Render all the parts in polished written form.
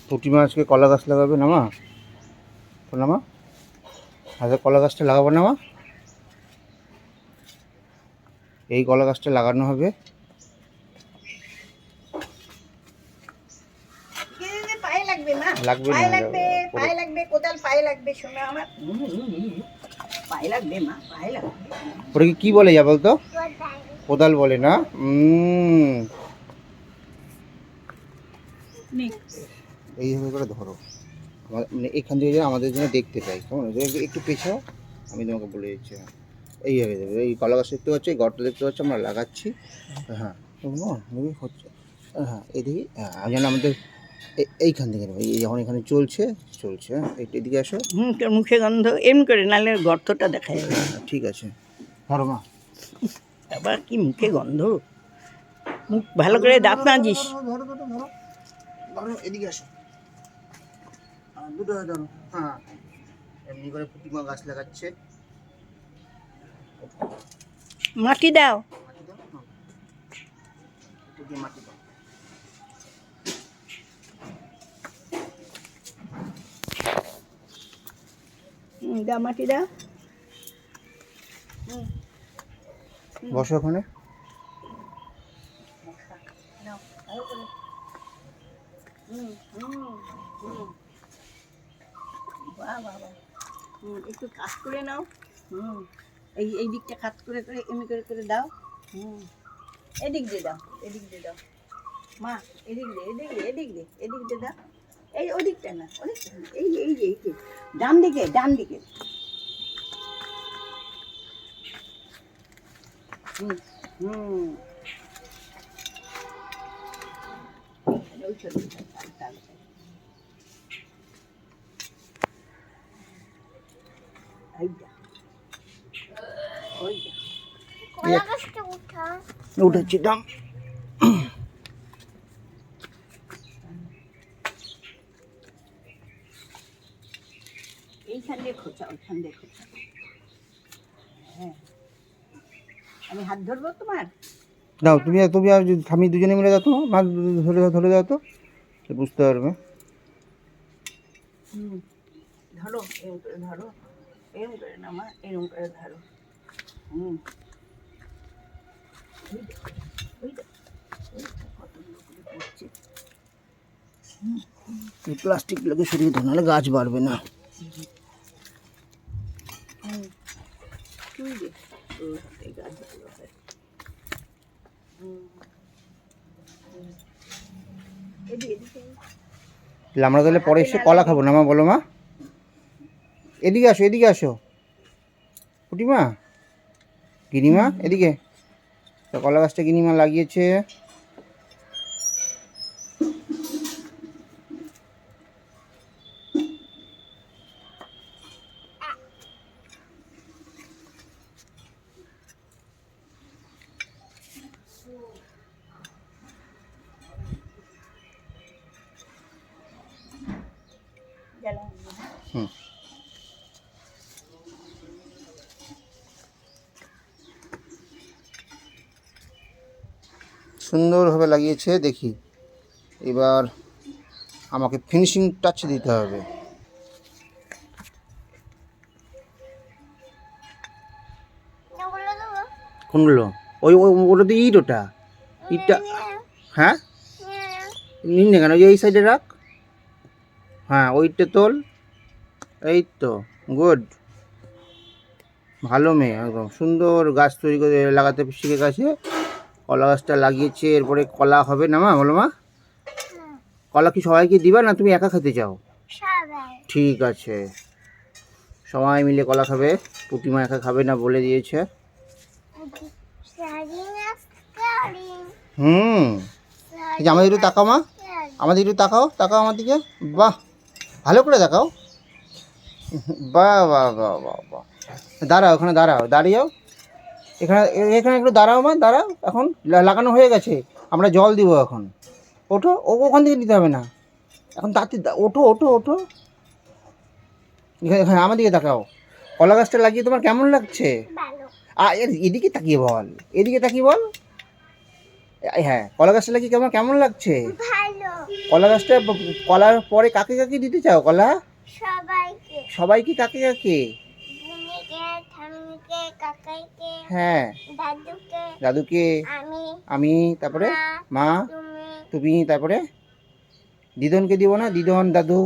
পুঁটিমা আজকে কলা গাছ লাগাবে না মা? না মা, আজকে কলা গাছটা লাগাবো না মা? এই কলা গাছটা লাগানো হবে। লাগবে না, ওটা কি বলে যা বলতো? কোদাল বলে না? এইভাবে করে ধরো, মানে এখান থেকে আমাদের জন্য দেখতে পাই, কেমন? একটু পেছাও, আমি তোমাকে বলে দিচ্ছি। হ্যাঁ, এইভাবে দেবে। এই কলা গাছ দেখতে পাচ্ছি, গর্ত দেখতে পাচ্ছি, আমরা লাগাচ্ছি। হ্যাঁ হচ্ছে। হ্যাঁ এদিকে, হ্যাঁ যেন আমাদের এইখান থেকে নেবে। এই যখন এখানে চলছে চলছে, হ্যাঁ এদিকে আসো। তোর মুখে গন্ধ এমনি করে, নাহলে গর্তটা দেখা যাবে। ঠিক আছে, ধরো মা। আবার কি মুখে গন্ধ, মুখ ভালো করে দাঁত না দিস। ধরো ধরো ধরো ধরো, এদিকে আসো, দুটো ধরো। হ্যাঁ এমনি করে পুঁটিমা গাছ লাগাচ্ছে। মাটি দাও, মাটি দাও, এটা দিয়ে মাটি দাও। দাও মাটি দাও। বসো ওখানে। একটু কাজ করে নাও। এই দিকটা কাজ করে করে এমনি করে করে দাও। এদিক দিয়ে দাও, এদিক দিয়ে দাও মা, এদিক দিয়ে, এদিক দিয়ে, এদিক দিয়ে, এদিক দিয়ে দাও। এই ওদিকটা না, ওদিকটা না, এই যে এই যে এই যে ডান দিকে, ডান দিকে। উঠেছি দাম। এইখান দিয়ে খোঁচা, ওইখান দিয়ে খোঁচা। হ্যাঁ আমি হাত ধরবো তোমার? দাও তুমি, তুমি আর আমি দুজনে মিলে দাও তো, মাছ ধরে ধরে দাও তো, বুঝতে পারবে। ধরো, এরম করে ধরো, এরম করে না মা, এরম করে ধরো। এই প্লাস্টিকগুলোকে সরিয়ে দাও, নাহলে গাছ বাড়বে না। আমরা তাহলে পরে এসে কলা খাবো না মা, বলো মা? এদিকে আসো, এদিকে আসো পুঁটিমা, গিনিমা এদিকে। কলা গাছটা গিনিমা লাগিয়েছে। সুন্দরভাবে লাগিয়েছে। দেখি এবার আমাকে ফিনিশিং টাচ দিতে হবে। কোনগুলো? ওই ওটা তো ইট, ওটা ইটটা। হ্যাঁ নিন না কেন, এই সাইডে রাখ। হ্যাঁ ওইটা তোল, এই তো গুড, ভালো মেয়ে, একদম সুন্দর গাছ তৈরি করে লাগাতে শিখে গেছে। কলা গাছটা লাগিয়েছে, এরপরে কলা হবে না মা, বলো মা? কলা কি সবাইকে দিবা না তুমি একা খেতে চাও? ঠিক আছে, সবাই মিলে কলা খাবে, পুঁটিমা একা খাবে না বলে দিয়েছে। আমাদের একটু তাকাও মা, আমাদের একটু তাকাও, তাকাও আমার দিকে, বাহ ভালো করে দেখাও, বাহ বাহ বাহ বাহ বাহ। দাঁড়াও ওখানে, দাঁড়াও, দাঁড়িয়েও এখানে, এখানে একটু দাঁড়াও মা, দাঁড়াও। এখন লাগানো হয়ে গেছে, আমরা জল দিব এখন। ওঠো, ওখান থেকে নিতে হবে না এখন, তাড়াতাড়ি ওঠো ওঠো ওঠো। এখানে আমার দিকে তাকাও। কলা গাছটা লাগিয়ে তোমার কেমন লাগছে? এদিকে তাকিয়ে বল, এদিকে তাকিয়ে বল। হ্যাঁ কলা গাছটা লাগিয়ে কেমন কেমন লাগছে? কলা গাছটা কলার পরে কাকে কাকে দিতে চাও কলা? সবাইকে, সবাইকে কাকে কাকে? বুনিকে, ঠাম্মিকে, কাকাইকে, হ্যাঁ, দাদুকে, দাদুকে, আমি, আমি, তারপরে মা, তুমি, তুমি, তারপরে দিদনকে দিব না? দিদন, দাদু,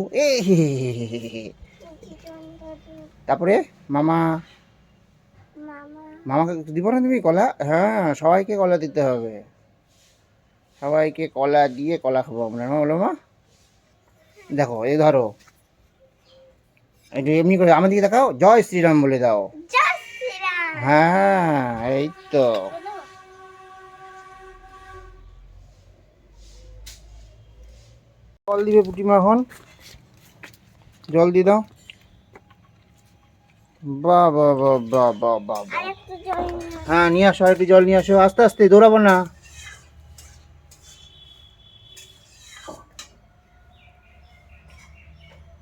দিদুন, দাদু, তারপরে মামা, মামা, মামাকে দিব না তুমি কলা? হ্যাঁ, সবাইকে কলা দিতে হবে। সবাইকে কলা দিয়ে কলা খাবো আমরা, না বলো মা? দেখো এই ধরো, একটু এমনি করে আমার দিকে দেখাও, জয় শ্রীরাম বলে দাও। জয় শ্রীরাম। হ্যাঁ, এই তো। জল দিবে পুটিমা এখন, জল দিয়ে দাও। বাহ বাহ বাহ বাহ বাহ বাহ বাহ। আরেকটু জল নাও। হ্যাঁ, নিয়ে আসো, একটু জল নিয়ে আসো, আস্তে আস্তে, দৌড়াবো না।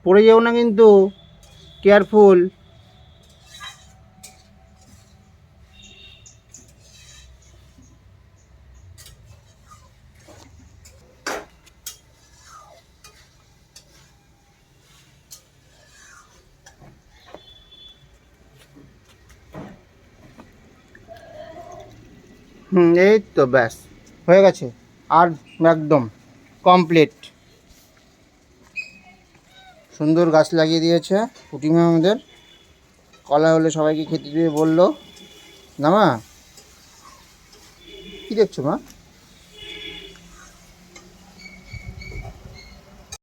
পড়ে যেও না কিন্তু, কেয়ারফুল। এই তো ব্যাস হয়ে গেছে, আর একদম কমপ্লিট। সুন্দর গাছ লাগিয়ে দিয়েছে পুটিমা আমাদের। কলা হলে সবাইকে খেতে দিয়ে বললো, না মা? কি দেখছো মা?